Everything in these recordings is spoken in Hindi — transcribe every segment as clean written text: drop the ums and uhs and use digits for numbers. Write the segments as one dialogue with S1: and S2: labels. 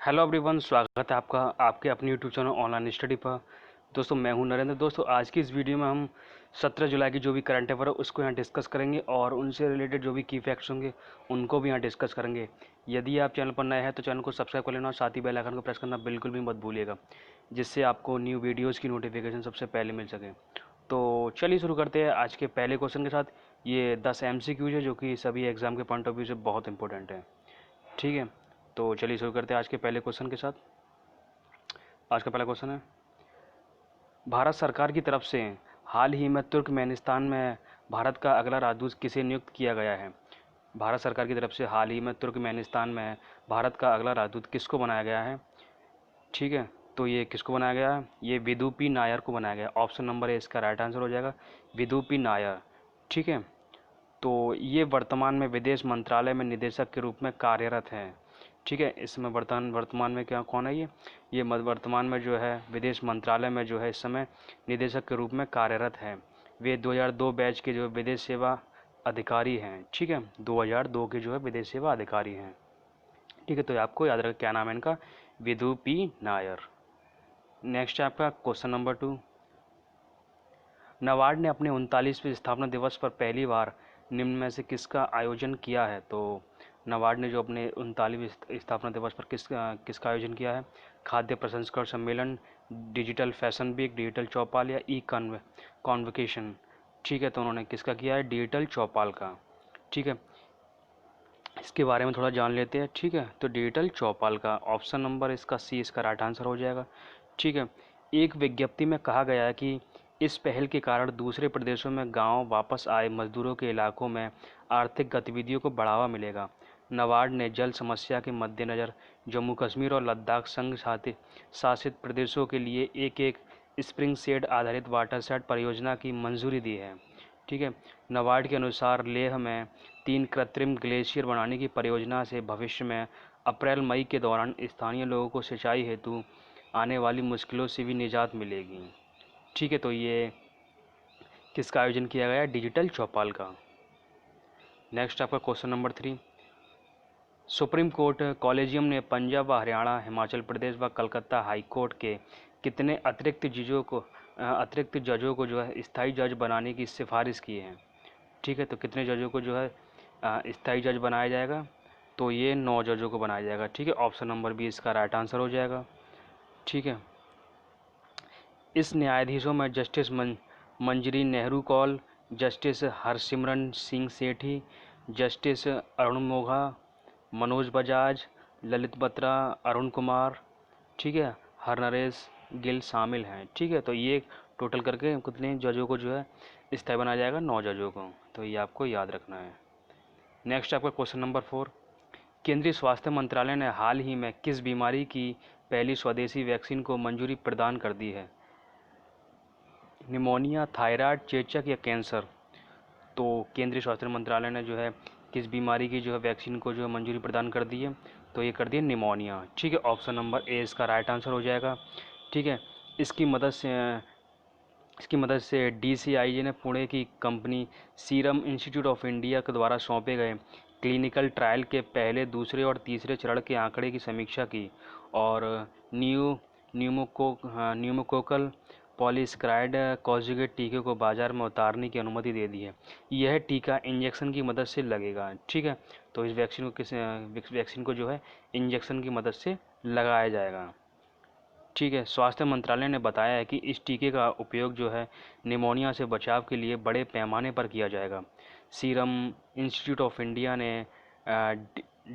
S1: हेलो एवरीवन, स्वागत है आपका आपके अपने यूट्यूब चैनल ऑनलाइन स्टडी पर। दोस्तों, मैं हूं नरेंद्र। दोस्तों, आज की इस वीडियो में हम 17 जुलाई की जो भी करंट अफेयर है उसको यहाँ डिस्कस करेंगे और उनसे रिलेटेड जो भी की फैक्ट्स होंगे उनको भी यहाँ डिस्कस करेंगे। यदि आप चैनल पर नए हैं तो चैनल को सब्सक्राइब कर लेना और साथ ही बेल आइकन को प्रेस करना बिल्कुल भी मत भूलिएगा, जिससे आपको न्यू वीडियोज़ की नोटिफिकेशन सबसे पहले मिल सके। तो चलिए शुरू करते हैं आज के पहले क्वेश्चन के साथ। ये 10 MCQs है जो कि सभी एग्ज़ाम के पॉइंट ऑफ व्यू से बहुत इंपॉर्टेंट है। ठीक है, तो चलिए शुरू करते हैं आज के पहले क्वेश्चन के साथ। आज का पहला क्वेश्चन है, भारत सरकार की तरफ से हाल ही में तुर्कमेनिस्तान में भारत का अगला राजदूत किसे नियुक्त किया गया है? भारत सरकार की तरफ से हाल ही में तुर्कमेनिस्तान में भारत का अगला राजदूत किसको बनाया गया है? ठीक है, तो ये किसको बनाया गया है? ये विदुपी नायर को बनाया गया। ऑप्शन नंबर ए इसका राइट आंसर हो जाएगा, विदुपी नायर। ठीक है, तो ये वर्तमान में विदेश मंत्रालय में निदेशक के रूप में कार्यरत हैं। ठीक है, इसमें वर्तमान में क्या कौन है ये वर्तमान में जो है विदेश मंत्रालय में जो है इस समय निदेशक के रूप में कार्यरत हैं। वे 2002 बैच के जो विदेश सेवा अधिकारी हैं। ठीक है, 2002 के जो है विदेश सेवा अधिकारी हैं। ठीक है, तो आपको याद रखें क्या नाम है इनका, विदु पी नायर। नेक्स्ट है आपका क्वेश्चन नंबर 2। नाबार्ड ने अपने 39वें स्थापना दिवस पर पहली बार निम्न में से किसका आयोजन किया है? तो नाबार्ड ने जो अपने 39वें स्थापना दिवस पर किसका आयोजन किया है? खाद्य प्रसंस्करण सम्मेलन, डिजिटल फैशन वीक, डिजिटल चौपाल या ई कॉन्वोकेशन। ठीक है, तो उन्होंने किसका किया है? डिजिटल चौपाल का। ठीक है, इसके बारे में थोड़ा जान लेते हैं। ठीक है, तो डिजिटल चौपाल का ऑप्शन नंबर इसका सी इसका राइट आंसर हो जाएगा। ठीक है, एक विज्ञप्ति में कहा गया है कि इस पहल के कारण दूसरे प्रदेशों में गांव वापस आए मजदूरों के इलाकों में आर्थिक गतिविधियों को बढ़ावा मिलेगा। नाबार्ड ने जल समस्या के मद्देनज़र जम्मू कश्मीर और लद्दाख संघ शासित प्रदेशों के लिए एक स्प्रिंग सेड आधारित वाटरशेड परियोजना की मंजूरी दी है। ठीक है, नाबार्ड के अनुसार लेह में 3 कृत्रिम ग्लेशियर बनाने की परियोजना से भविष्य में अप्रैल मई के दौरान स्थानीय लोगों को सिंचाई हेतु आने वाली मुश्किलों से भी निजात मिलेगी। ठीक है, तो ये किसका आयोजन किया गया? डिजिटल चौपाल का। नेक्स्ट आपका question number 3। Supreme court collegium ने पंजाब व हरियाणा, हिमाचल प्रदेश व कलकत्ता हाई कोर्ट के कितने अतिरिक्त जजों को जो है स्थायी जज बनाने की सिफारिश की है? ठीक है, तो कितने जजों को जो है स्थायी जज बनाया जाएगा? तो ये 9 जजों को बनाया जाएगा। ठीक है, ऑप्शन नंबर बी इसका राइट आंसर हो जाएगा। ठीक है, इस न्यायाधीशों में जस्टिस मंजरी नेहरू कौल, जस्टिस हरसिमरन सिंह सेठी, जस्टिस अरुण मोघा, मनोज बजाज, ललित बत्रा, अरुण कुमार, ठीक है, हरनरेश गिल शामिल हैं। ठीक है, तो ये टोटल करके कितने जजों को जो है स्थायी बनाया जाएगा? 9 जजों को। तो ये आपको याद रखना है। नेक्स्ट आपका क्वेश्चन नंबर 4। केंद्रीय स्वास्थ्य मंत्रालय ने हाल ही में किस बीमारी की पहली स्वदेशी वैक्सीन को मंजूरी प्रदान कर दी है? निमोनिया, थायराइड, चेचक या कैंसर? तो केंद्रीय स्वास्थ्य मंत्रालय ने जो है किस बीमारी की जो है वैक्सीन को जो है मंजूरी प्रदान कर दी है? तो ये कर दी है निमोनिया। ठीक है, ऑप्शन नंबर ए इसका राइट आंसर हो जाएगा। ठीक है, इसकी मदद से DCIJ ने पुणे की company serum institute of India के द्वारा सौंपे गए क्लिनिकल ट्रायल के पहले, दूसरे और तीसरे चरण के आंकड़े की समीक्षा की और न्यूमोकोकल पॉलीस्क्राइड कॉन्जुगेट टीके को बाजार में उतारने की अनुमति दे दी है। यह टीका इंजेक्शन की मदद से लगेगा। ठीक है, तो इस वैक्सीन को जो है इंजेक्शन की मदद से लगाया जाएगा। ठीक है, स्वास्थ्य मंत्रालय ने बताया है कि इस टीके का उपयोग जो है निमोनिया से बचाव के लिए बड़े पैमाने पर किया जाएगा। सीरम इंस्टीट्यूट ऑफ इंडिया ने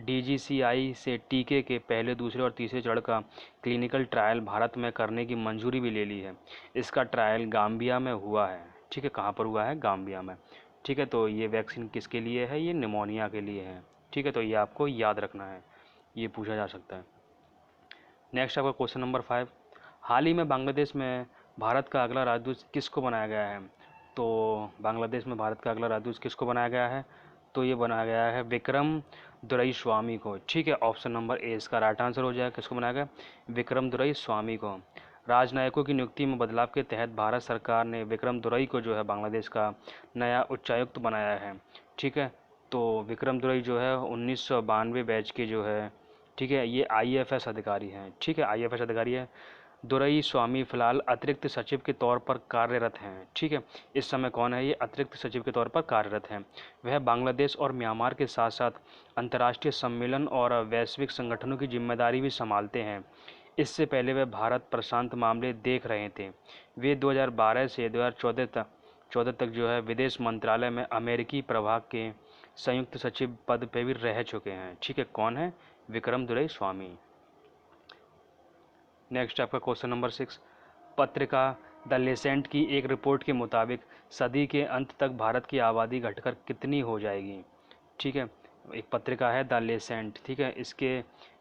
S1: DGCI से टीके के पहले, दूसरे और तीसरे चरण का क्लिनिकल ट्रायल भारत में करने की मंजूरी भी ले ली है। इसका ट्रायल गाम्बिया में हुआ है। ठीक है, कहाँ पर हुआ है? गाम्बिया में। ठीक है, तो ये वैक्सीन किसके लिए है? ये निमोनिया के लिए है। ठीक है, तो ये आपको याद रखना है, ये पूछा जा सकता है। नेक्स्ट आपका क्वेश्चन नंबर 5। हाल ही में बांग्लादेश में भारत का अगला राजदूत किसको बनाया गया है? तो बांग्लादेश में भारत का अगला राजदूत किसको बनाया गया है? तो ये बनाया गया है विक्रम दुरईस्वामी को। ठीक है, ऑप्शन नंबर ए इसका राइट आंसर हो जाएगा। किसको बनाया गया? विक्रम दुरईस्वामी को। राजनयिकों की नियुक्ति में बदलाव के तहत भारत सरकार ने विक्रम दुरई को जो है बांग्लादेश का नया उच्चायुक्त बनाया है। ठीक है, तो विक्रम दुरई जो है 1992 बैच के जो है ठीक है, ये IAFS अधिकारी हैं। ठीक है, IAFS अधिकारी है। दुरई स्वामी फिलहाल अतिरिक्त सचिव के तौर पर कार्यरत हैं। ठीक है, इस समय कौन है ये अतिरिक्त सचिव के तौर पर कार्यरत हैं। वह बांग्लादेश और म्यांमार के साथ साथ अंतर्राष्ट्रीय सम्मेलन और वैश्विक संगठनों की जिम्मेदारी भी संभालते हैं। इससे पहले वे भारत प्रशांत मामले देख रहे थे। वे 2012 से 2014 तक जो है विदेश मंत्रालय में अमेरिकी प्रभाग के संयुक्त सचिव पद पे भी रह चुके हैं। ठीक है, कौन है? विक्रम दुरई स्वामी। नेक्स्ट आपका क्वेश्चन नंबर 6। पत्रिका द लेसेंट की एक रिपोर्ट के मुताबिक सदी के अंत तक भारत की आबादी घटकर कितनी हो जाएगी? ठीक है, एक पत्रिका है द लेसेंट। ठीक है,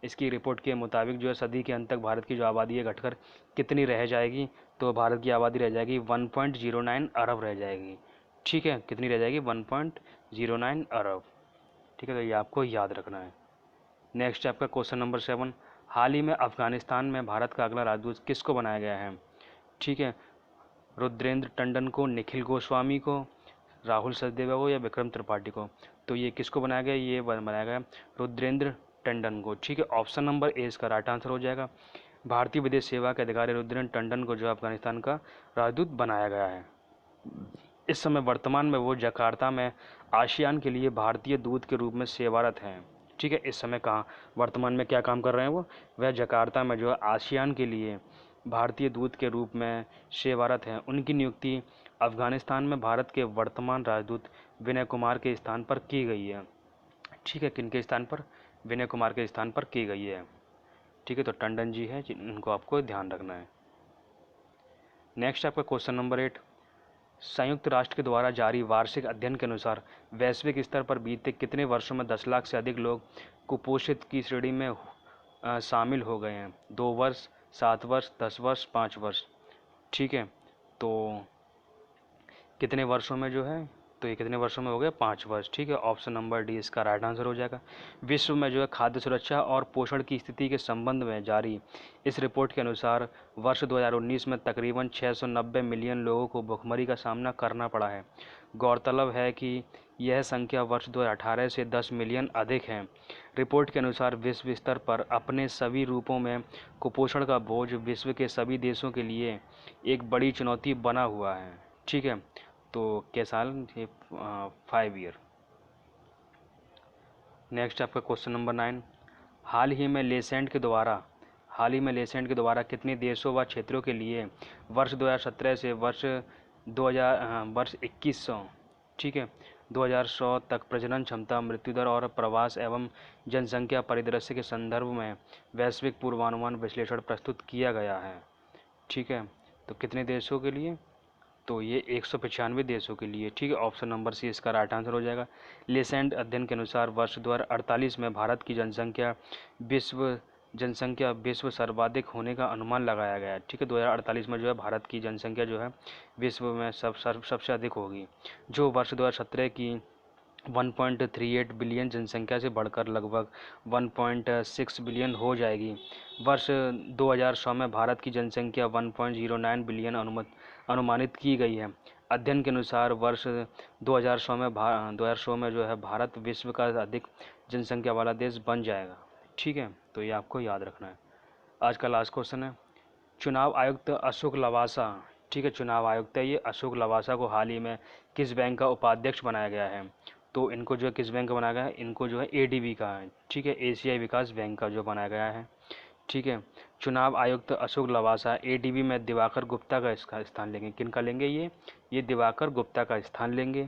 S1: इसकी रिपोर्ट के मुताबिक जो है सदी के अंत तक भारत की जो आबादी है घटकर कितनी रह जाएगी? तो भारत की आबादी रह जाएगी 1.09 अरब रह जाएगी। ठीक है, कितनी रह जाएगी? 1.09 अरब। ठीक है, तो ये आपको याद रखना है। नेक्स्ट आपका क्वेश्चन नंबर 7। हाल ही में अफगानिस्तान में भारत का अगला राजदूत किसको बनाया गया है? ठीक है, रुद्रेंद्र टंडन को, निखिल गोस्वामी को, राहुल सचदेवा को या विक्रम त्रिपाठी को? तो ये किसको बनाया गया? ये बनाया गया रुद्रेंद्र टंडन को। ठीक है, ऑप्शन नंबर ए इसका राइट आंसर हो जाएगा। भारतीय विदेश सेवा के अधिकारी रुद्रेंद्र टंडन को जो अफगानिस्तान का राजदूत बनाया गया है। इस समय वर्तमान में वो जकार्ता में आसियान के लिए भारतीय दूत के रूप में सेवारत हैं। ठीक है, इस समय कहाँ वर्तमान में क्या काम कर रहे हैं वह जकार्ता में जो है आसियान के लिए भारतीय दूत के रूप में सेवारत हैं। उनकी नियुक्ति अफगानिस्तान में भारत के वर्तमान राजदूत विनय कुमार के स्थान पर की गई है। ठीक है, किनके स्थान पर? विनय कुमार के स्थान पर की गई है। ठीक है, तो टंडन जी है जिनको आपको ध्यान रखना है। नेक्स्ट आपका क्वेश्चन नंबर 8। संयुक्त राष्ट्र के द्वारा जारी वार्षिक अध्ययन के अनुसार वैश्विक स्तर पर बीते कितने वर्षों में 10 लाख से अधिक लोग कुपोषित की श्रेणी में शामिल हो गए हैं? 2 वर्ष, 7 वर्ष, 10 वर्ष, 5 वर्ष? ठीक है, तो कितने वर्षों में जो है? तो ये कितने वर्षों में हो गया? 5 वर्ष। ठीक है, ऑप्शन नंबर डी इसका राइट आंसर हो जाएगा। विश्व में जो है खाद्य सुरक्षा और पोषण की स्थिति के संबंध में जारी इस रिपोर्ट के अनुसार वर्ष 2019 में तकरीबन 690 मिलियन लोगों को भुखमरी का सामना करना पड़ा है। गौरतलब है कि यह संख्या वर्ष 2018 से 10 मिलियन अधिक है। रिपोर्ट के अनुसार विश्व स्तर पर अपने सभी रूपों में कुपोषण का बोझ विश्व के सभी देशों के लिए एक बड़ी चुनौती बना हुआ है। ठीक है, तो क्या साल? ये 5 ईयर। नेक्स्ट आपका क्वेश्चन नंबर 9। हाल ही में लेसेंट के द्वारा कितने देशों व क्षेत्रों के लिए वर्ष 2017 से वर्ष 2100 ठीक है 2100 तक प्रजनन क्षमता, मृत्यु दर और प्रवास एवं जनसंख्या परिदृश्य के संदर्भ में वैश्विक पूर्वानुमान विश्लेषण प्रस्तुत किया गया है? ठीक है, तो कितने देशों के लिए? तो ये 195 देशों के लिए। ठीक है, ऑप्शन नंबर सी इसका राइट आंसर हो जाएगा। लेसेंट अध्ययन के अनुसार वर्ष 2048 में भारत की जनसंख्या विश्व सर्वाधिक होने का अनुमान लगाया गया है। ठीक है, 2048 में जो है भारत की जनसंख्या जो है विश्व में सबसे अधिक होगी, जो वर्ष 2017 की 1.38 बिलियन जनसंख्या से बढ़कर लगभग 1.6 बिलियन हो जाएगी। वर्ष 2100 में भारत की जनसंख्या 1.09 बिलियन अनुमानित की गई है। अध्ययन के अनुसार वर्ष 2000 में जो है भारत विश्व का अधिक जनसंख्या वाला देश बन जाएगा। ठीक है, तो ये आपको याद रखना है। आज का लास्ट क्वेश्चन है, चुनाव आयुक्त अशोक लवासा, ठीक है, चुनाव आयुक्त है ये अशोक लवासा को हाल ही में किस बैंक का उपाध्यक्ष बनाया गया है? तो इनको जो है किस बैंक का बनाया गया है? इनको जो है ADB का है। ठीक है, एशियाई विकास बैंक का जो बनाया गया है। ठीक है, चुनाव आयुक्त अशोक लवासा ADB में दिवाकर गुप्ता का इसका स्थान लेंगे। किनका लेंगे? ये दिवाकर गुप्ता का स्थान लेंगे।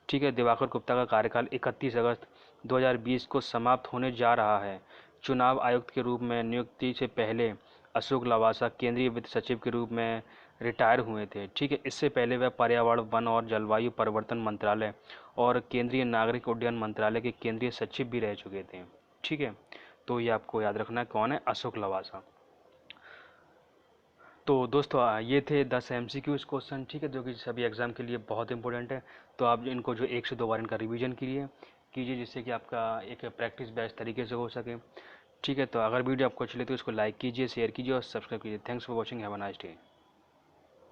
S1: ठीक है, दिवाकर गुप्ता का कार्यकाल 31 अगस्त 2020 को समाप्त होने जा रहा है। चुनाव आयुक्त के रूप में नियुक्ति से पहले अशोक लवासा केंद्रीय वित्त सचिव के रूप में रिटायर हुए थे। ठीक है, इससे पहले वह पर्यावरण, वन और जलवायु परिवर्तन मंत्रालय और केंद्रीय नागरिक उड्डयन मंत्रालय के केंद्रीय सचिव भी रह चुके थे। ठीक है, तो ये आपको याद रखना है कौन है? अशोक लवासा। तो दोस्तों ये थे 10 MCQs क्वेश्चन। ठीक है, जो कि सभी एग्ज़ाम के लिए बहुत इंपॉर्टेंट है। तो आप इनको जो 1 से 2 बार इनका रिवीजन कीजिए जिससे कि आपका एक प्रैक्टिस बैच तरीके से हो सके। ठीक है, तो अगर वीडियो आपको अच्छी लगी तो इसको लाइक कीजिए, शेयर कीजिए और सब्सक्राइब कीजिए। Thanks for watching, have a nice day.